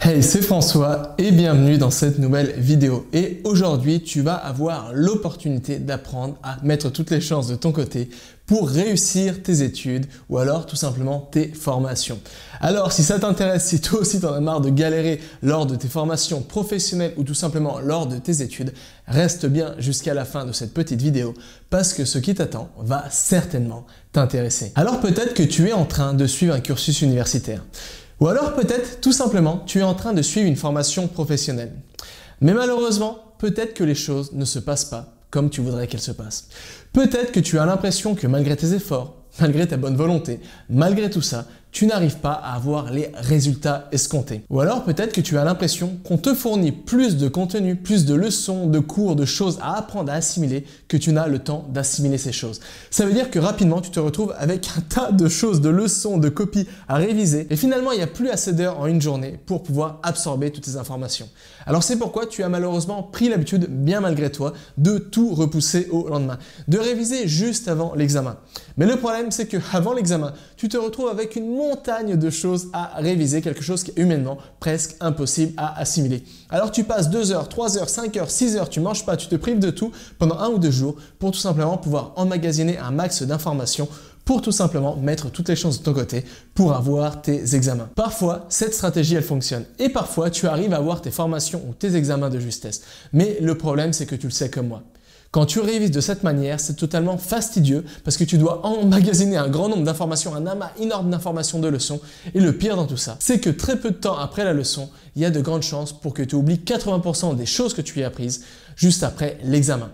Hey, c'est François et bienvenue dans cette nouvelle vidéo. Et aujourd'hui, tu vas avoir l'opportunité d'apprendre à mettre toutes les chances de ton côté pour réussir tes études ou alors tout simplement tes formations. Alors, si ça t'intéresse, si toi aussi t'en as marre de galérer lors de tes formations professionnelles ou tout simplement lors de tes études, reste bien jusqu'à la fin de cette petite vidéo parce que ce qui t'attend va certainement t'intéresser. Alors peut-être que tu es en train de suivre un cursus universitaire. Ou alors peut-être tout simplement tu es en train de suivre une formation professionnelle. Mais malheureusement, peut-être que les choses ne se passent pas comme tu voudrais qu'elles se passent. Peut-être que tu as l'impression que malgré tes efforts, malgré ta bonne volonté, malgré tout ça, tu n'arrives pas à avoir les résultats escomptés. Ou alors peut-être que tu as l'impression qu'on te fournit plus de contenu, plus de leçons, de cours, de choses à apprendre à assimiler que tu n'as le temps d'assimiler ces choses. Ça veut dire que rapidement tu te retrouves avec un tas de choses, de leçons, de copies à réviser et finalement il n'y a plus assez d'heures en une journée pour pouvoir absorber toutes ces informations. Alors c'est pourquoi tu as malheureusement pris l'habitude, bien malgré toi, de tout repousser au lendemain, de réviser juste avant l'examen. Mais le problème c'est qu'avant l'examen, tu te retrouves avec une montagne de choses à réviser, quelque chose qui est humainement presque impossible à assimiler. Alors tu passes 2 heures, 3 heures, 5 heures, 6 heures, tu manges pas, tu te prives de tout pendant 1 ou 2 jours pour tout simplement pouvoir emmagasiner un max d'informations pour tout simplement mettre toutes les chances de ton côté pour avoir tes examens. Parfois, cette stratégie, elle fonctionne et parfois, tu arrives à avoir tes formations ou tes examens de justesse. Mais le problème, c'est que tu le sais comme moi. Quand tu révises de cette manière, c'est totalement fastidieux parce que tu dois emmagasiner un grand nombre d'informations, un amas énorme d'informations de leçons. Et le pire dans tout ça, c'est que très peu de temps après la leçon, il y a de grandes chances pour que tu oublies 80% des choses que tu as apprises juste après l'examen.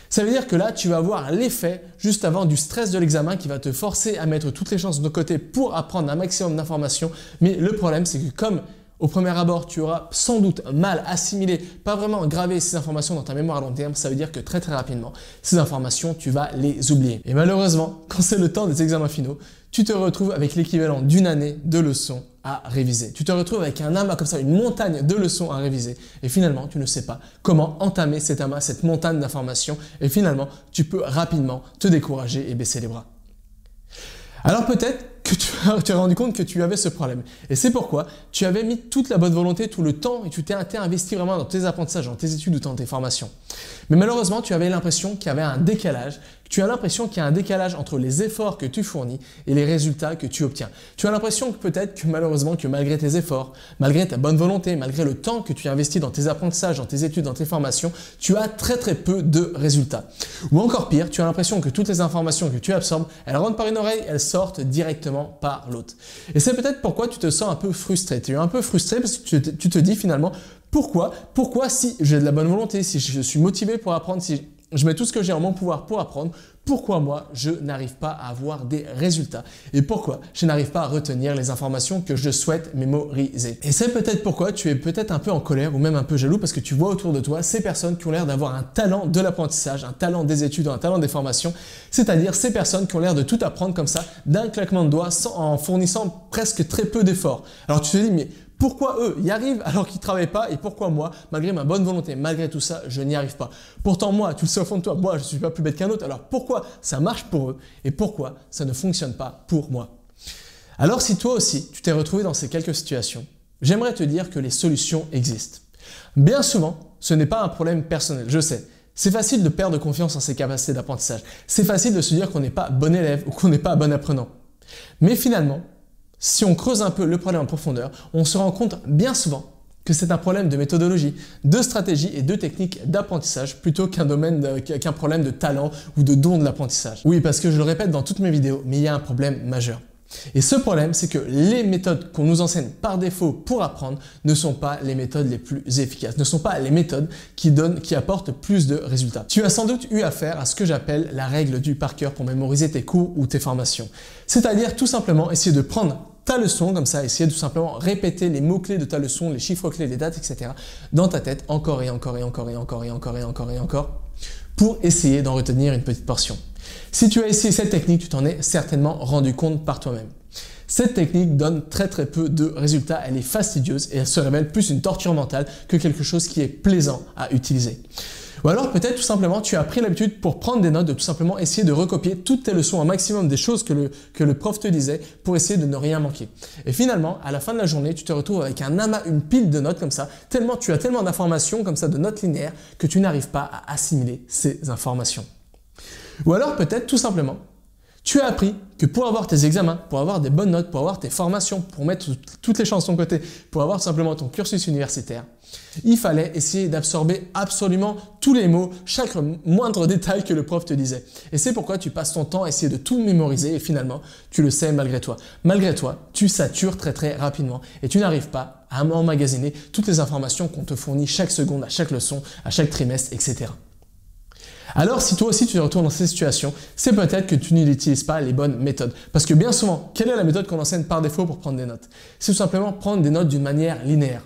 Ça veut dire que là, tu vas avoir l'effet juste avant du stress de l'examen qui va te forcer à mettre toutes les chances de ton côté pour apprendre un maximum d'informations. Mais le problème, c'est que comme au premier abord, tu auras sans doute mal assimilé, pas vraiment gravé ces informations dans ta mémoire à long terme, ça veut dire que très rapidement, ces informations, tu vas les oublier. Et malheureusement, quand c'est le temps des examens finaux, tu te retrouves avec l'équivalent d'une année de leçons à réviser. Tu te retrouves avec un amas comme ça, une montagne de leçons à réviser. Et finalement, tu ne sais pas comment entamer cet amas, cette montagne d'informations. Et finalement, tu peux rapidement te décourager et baisser les bras. Alors peut-être que tu t'es rendu compte que tu avais ce problème. Et c'est pourquoi tu avais mis toute la bonne volonté, tout le temps et tu t'es investi vraiment dans tes apprentissages, dans tes études ou dans tes formations. Mais malheureusement, tu avais l'impression qu'il y avait un décalage. Tu as l'impression qu'il y a un décalage entre les efforts que tu fournis et les résultats que tu obtiens. Tu as l'impression que peut-être que malheureusement, que malgré tes efforts, malgré ta bonne volonté, malgré le temps que tu investis dans tes apprentissages, dans tes études, dans tes formations, tu as très peu de résultats. Ou encore pire, tu as l'impression que toutes les informations que tu absorbes, elles rentrent par une oreille, elles sortent directement par l'autre. Et c'est peut-être pourquoi tu te sens un peu frustré. Tu es un peu frustré parce que tu te dis finalement, pourquoi si j'ai de la bonne volonté, si je suis motivé pour apprendre, si je mets tout ce que j'ai en mon pouvoir pour apprendre, pourquoi moi je n'arrive pas à avoir des résultats et pourquoi je n'arrive pas à retenir les informations que je souhaite mémoriser. Et c'est peut-être pourquoi tu es peut-être un peu en colère ou même un peu jaloux parce que tu vois autour de toi ces personnes qui ont l'air d'avoir un talent de l'apprentissage, un talent des études, un talent des formations, c'est-à-dire ces personnes qui ont l'air de tout apprendre comme ça d'un claquement de doigts en fournissant presque très peu d'efforts. Alors tu te dis mais pourquoi eux y arrivent alors qu'ils ne travaillent pas et pourquoi moi, malgré ma bonne volonté, malgré tout ça, je n'y arrive pas? Pourtant moi, tu le sais au fond de toi, moi je ne suis pas plus bête qu'un autre, alors pourquoi ça marche pour eux et pourquoi ça ne fonctionne pas pour moi? Alors si toi aussi, tu t'es retrouvé dans ces quelques situations, j'aimerais te dire que les solutions existent. Bien souvent, ce n'est pas un problème personnel, je sais. C'est facile de perdre confiance en ses capacités d'apprentissage. C'est facile de se dire qu'on n'est pas bon élève ou qu'on n'est pas bon apprenant. Mais finalement, si on creuse un peu le problème en profondeur, on se rend compte bien souvent que c'est un problème de méthodologie, de stratégie et de technique d'apprentissage plutôt qu'un problème de talent ou de don de l'apprentissage. Oui, parce que je le répète dans toutes mes vidéos, mais il y a un problème majeur. Et ce problème, c'est que les méthodes qu'on nous enseigne par défaut pour apprendre ne sont pas les méthodes les plus efficaces, ne sont pas les méthodes qui apportent plus de résultats. Tu as sans doute eu affaire à ce que j'appelle la règle du par cœur pour mémoriser tes cours ou tes formations. C'est-à-dire tout simplement essayer de prendre ta leçon comme ça, essayer de tout simplement répéter les mots-clés de ta leçon, les chiffres clés, les dates, etc. dans ta tête encore et encore pour essayer d'en retenir une petite portion. Si tu as essayé cette technique, tu t'en es certainement rendu compte par toi-même. Cette technique donne très peu de résultats, elle est fastidieuse et elle se révèle plus une torture mentale que quelque chose qui est plaisant à utiliser. Ou alors peut-être tout simplement tu as pris l'habitude pour prendre des notes de tout simplement essayer de recopier toutes tes leçons, un maximum des choses que le prof te disait pour essayer de ne rien manquer. Et finalement, à la fin de la journée, tu te retrouves avec un amas, une pile de notes comme ça, tellement tu as tellement d'informations comme ça, de notes linéaires, que tu n'arrives pas à assimiler ces informations. Ou alors peut-être tout simplement, tu as appris que pour avoir tes examens, pour avoir des bonnes notes, pour avoir tes formations, pour mettre toutes les chances de ton côté, pour avoir tout simplement ton cursus universitaire, il fallait essayer d'absorber absolument tous les mots, chaque moindre détail que le prof te disait. Et c'est pourquoi tu passes ton temps à essayer de tout mémoriser et finalement, tu le sais malgré toi. Malgré toi, tu satures très rapidement et tu n'arrives pas à emmagasiner toutes les informations qu'on te fournit chaque seconde, à chaque leçon, à chaque trimestre, etc. Alors, si toi aussi tu te retrouves dans cette situation, c'est peut-être que tu n'utilises pas les bonnes méthodes. Parce que bien souvent, quelle est la méthode qu'on enseigne par défaut pour prendre des notes? C'est tout simplement prendre des notes d'une manière linéaire.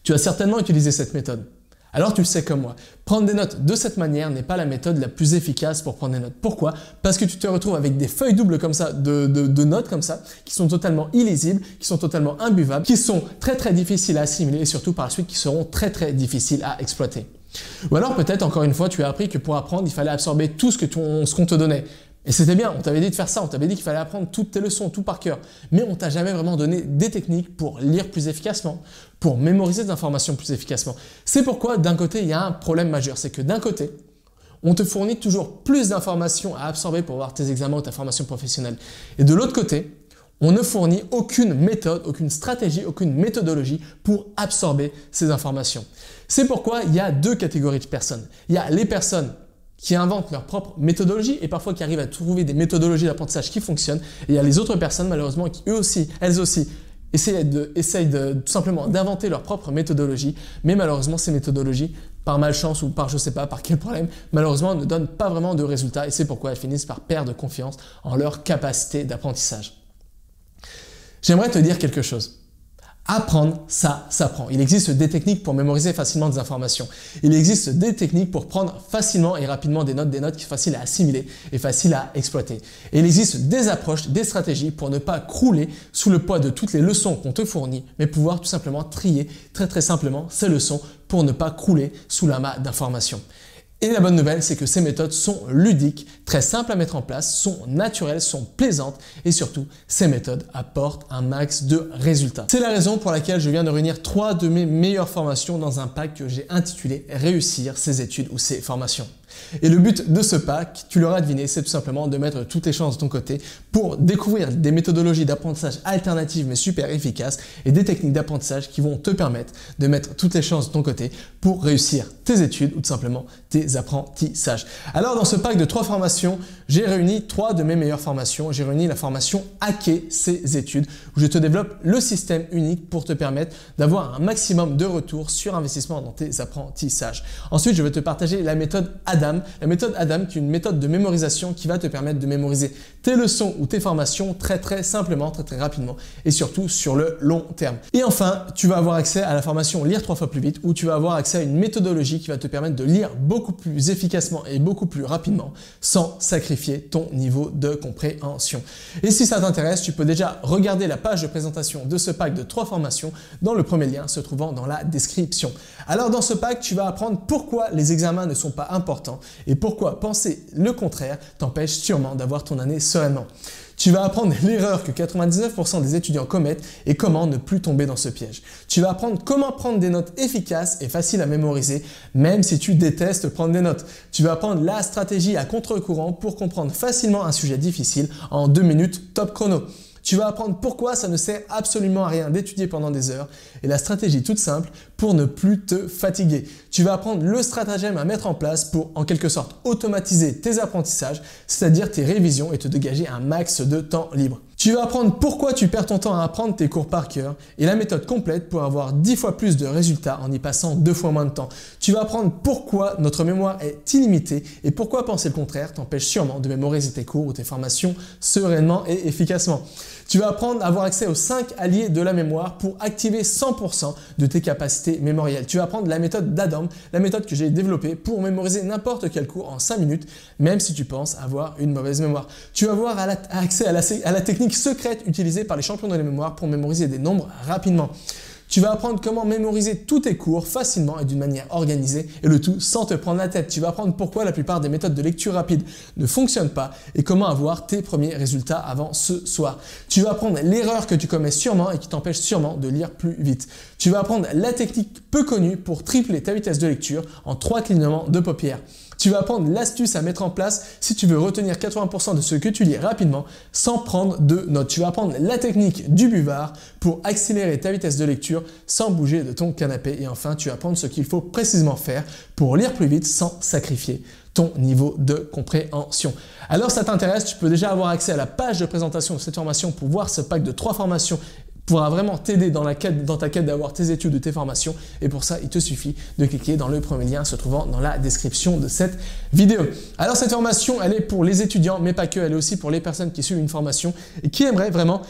Tu as certainement utilisé cette méthode. Alors tu le sais comme moi, prendre des notes de cette manière n'est pas la méthode la plus efficace pour prendre des notes. Pourquoi? Parce que tu te retrouves avec des feuilles doubles comme ça, de notes comme ça, qui sont totalement illisibles, qui sont totalement imbuvables, qui sont très difficiles à assimiler et surtout par la suite qui seront très difficiles à exploiter. Ou alors peut-être encore une fois tu as appris que pour apprendre il fallait absorber tout ce qu'on te donnait. Et c'était bien, on t'avait dit de faire ça, on t'avait dit qu'il fallait apprendre toutes tes leçons, tout par cœur. Mais on t'a jamais vraiment donné des techniques pour lire plus efficacement, pour mémoriser des informations plus efficacement. C'est pourquoi d'un côté il y a un problème majeur, c'est que d'un côté on te fournit toujours plus d'informations à absorber pour avoir tes examens ou ta formation professionnelle. Et de l'autre côté, on ne fournit aucune méthode, aucune stratégie, aucune méthodologie pour absorber ces informations. C'est pourquoi il y a deux catégories de personnes. Il y a les personnes qui inventent leur propre méthodologie et parfois qui arrivent à trouver des méthodologies d'apprentissage qui fonctionnent. Et il y a les autres personnes malheureusement qui elles aussi, essayent tout simplement d'inventer leur propre méthodologie, mais malheureusement ces méthodologies, par malchance ou par je sais pas, par quel problème, malheureusement ne donnent pas vraiment de résultats et c'est pourquoi elles finissent par perdre confiance en leur capacité d'apprentissage. J'aimerais te dire quelque chose. Apprendre, ça s'apprend. Il existe des techniques pour mémoriser facilement des informations. Il existe des techniques pour prendre facilement et rapidement des notes qui sont faciles à assimiler et faciles à exploiter. Et il existe des approches, des stratégies pour ne pas crouler sous le poids de toutes les leçons qu'on te fournit, mais pouvoir tout simplement trier très simplement ces leçons pour ne pas crouler sous l'amas d'informations. Et la bonne nouvelle, c'est que ces méthodes sont ludiques, très simples à mettre en place, sont naturelles, sont plaisantes et surtout, ces méthodes apportent un max de résultats. C'est la raison pour laquelle je viens de réunir 3 de mes meilleures formations dans un pack que j'ai intitulé « Réussir ses études ou ses formations ». Et le but de ce pack, tu l'auras deviné, c'est tout simplement de mettre toutes les chances de ton côté pour découvrir des méthodologies d'apprentissage alternatives mais super efficaces et des techniques d'apprentissage qui vont te permettre de mettre toutes les chances de ton côté pour réussir tes études ou tout simplement tes apprentissages. Alors dans ce pack de 3 formations, j'ai réuni 3 de mes meilleures formations. J'ai réuni la formation Hacker ses études où je te développe le système unique pour te permettre d'avoir un maximum de retour sur investissement dans tes apprentissages. Ensuite, je vais te partager la méthode Adam. La méthode Adam qui est une méthode de mémorisation qui va te permettre de mémoriser tes leçons ou tes formations très simplement, très rapidement et surtout sur le long terme. Et enfin, tu vas avoir accès à la formation Lire 3 fois plus vite où tu vas avoir accès à une méthodologie qui va te permettre de lire beaucoup plus efficacement et beaucoup plus rapidement sans sacrifier ton niveau de compréhension. Et si ça t'intéresse, tu peux déjà regarder la page de présentation de ce pack de 3 formations dans le premier lien se trouvant dans la description. Alors dans ce pack, tu vas apprendre pourquoi les examens ne sont pas importants et pourquoi penser le contraire t'empêche sûrement d'avoir ton année sereinement. Tu vas apprendre l'erreur que 99% des étudiants commettent et comment ne plus tomber dans ce piège. Tu vas apprendre comment prendre des notes efficaces et faciles à mémoriser, même si tu détestes prendre des notes. Tu vas apprendre la stratégie à contre-courant pour comprendre facilement un sujet difficile en 2 minutes top chrono. Tu vas apprendre pourquoi ça ne sert absolument à rien d'étudier pendant des heures et la stratégie toute simple pour ne plus te fatiguer. Tu vas apprendre le stratagème à mettre en place pour en quelque sorte automatiser tes apprentissages, c'est-à-dire tes révisions et te dégager un max de temps libre. Tu vas apprendre pourquoi tu perds ton temps à apprendre tes cours par cœur et la méthode complète pour avoir 10 fois plus de résultats en y passant 2 fois moins de temps. Tu vas apprendre pourquoi notre mémoire est illimitée et pourquoi penser le contraire t'empêche sûrement de mémoriser tes cours ou tes formations sereinement et efficacement. Tu vas apprendre à avoir accès aux 5 alliés de la mémoire pour activer 100% de tes capacités mémorielles. Tu vas apprendre la méthode d'Adam, la méthode que j'ai développée pour mémoriser n'importe quel cours en 5 minutes, même si tu penses avoir une mauvaise mémoire. Tu vas avoir accès à la technique secrète utilisée par les champions de la mémoire pour mémoriser des nombres rapidement. Tu vas apprendre comment mémoriser tous tes cours facilement et d'une manière organisée et le tout sans te prendre la tête. Tu vas apprendre pourquoi la plupart des méthodes de lecture rapide ne fonctionnent pas et comment avoir tes premiers résultats avant ce soir. Tu vas apprendre l'erreur que tu commets sûrement et qui t'empêche sûrement de lire plus vite. Tu vas apprendre la technique peu connue pour tripler ta vitesse de lecture en 3 clignements de paupières. Tu vas apprendre l'astuce à mettre en place si tu veux retenir 80% de ce que tu lis rapidement sans prendre de notes. Tu vas apprendre la technique du buvard pour accélérer ta vitesse de lecture sans bouger de ton canapé. Et enfin, tu vas apprendre ce qu'il faut précisément faire pour lire plus vite sans sacrifier ton niveau de compréhension. Alors, ça t'intéresse, tu peux déjà avoir accès à la page de présentation de cette formation pour voir ce pack de 3 formations pourra vraiment t'aider dans ta quête d'avoir tes études ou tes formations. Et pour ça, il te suffit de cliquer dans le premier lien se trouvant dans la description de cette vidéo. Alors cette formation, elle est pour les étudiants, mais pas que, elle est aussi pour les personnes qui suivent une formation et qui aimeraient vraiment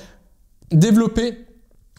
développer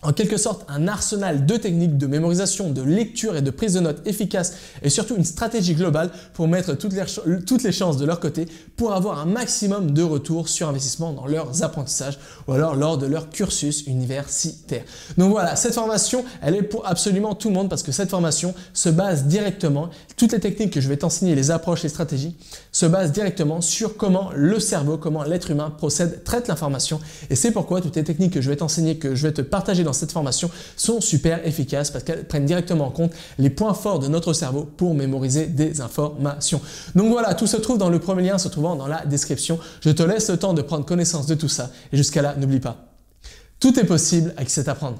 en quelque sorte un arsenal de techniques de mémorisation, de lecture et de prise de notes efficaces et surtout une stratégie globale pour mettre toutes les chances de leur côté pour avoir un maximum de retour sur investissement dans leurs apprentissages ou alors lors de leur cursus universitaire. Donc voilà, cette formation, elle est pour absolument tout le monde parce que cette formation se base directement, toutes les techniques que je vais t'enseigner, les approches, les stratégies, se basent directement sur comment le cerveau, comment l'être humain procède, traite l'information et c'est pourquoi toutes les techniques que je vais t'enseigner, que je vais te partager dans cette formation sont super efficaces parce qu'elles prennent directement en compte les points forts de notre cerveau pour mémoriser des informations. Donc voilà, tout se trouve dans le premier lien se trouvant dans la description. Je te laisse le temps de prendre connaissance de tout ça et jusqu'à là, n'oublie pas, tout est possible avec cet apprendre.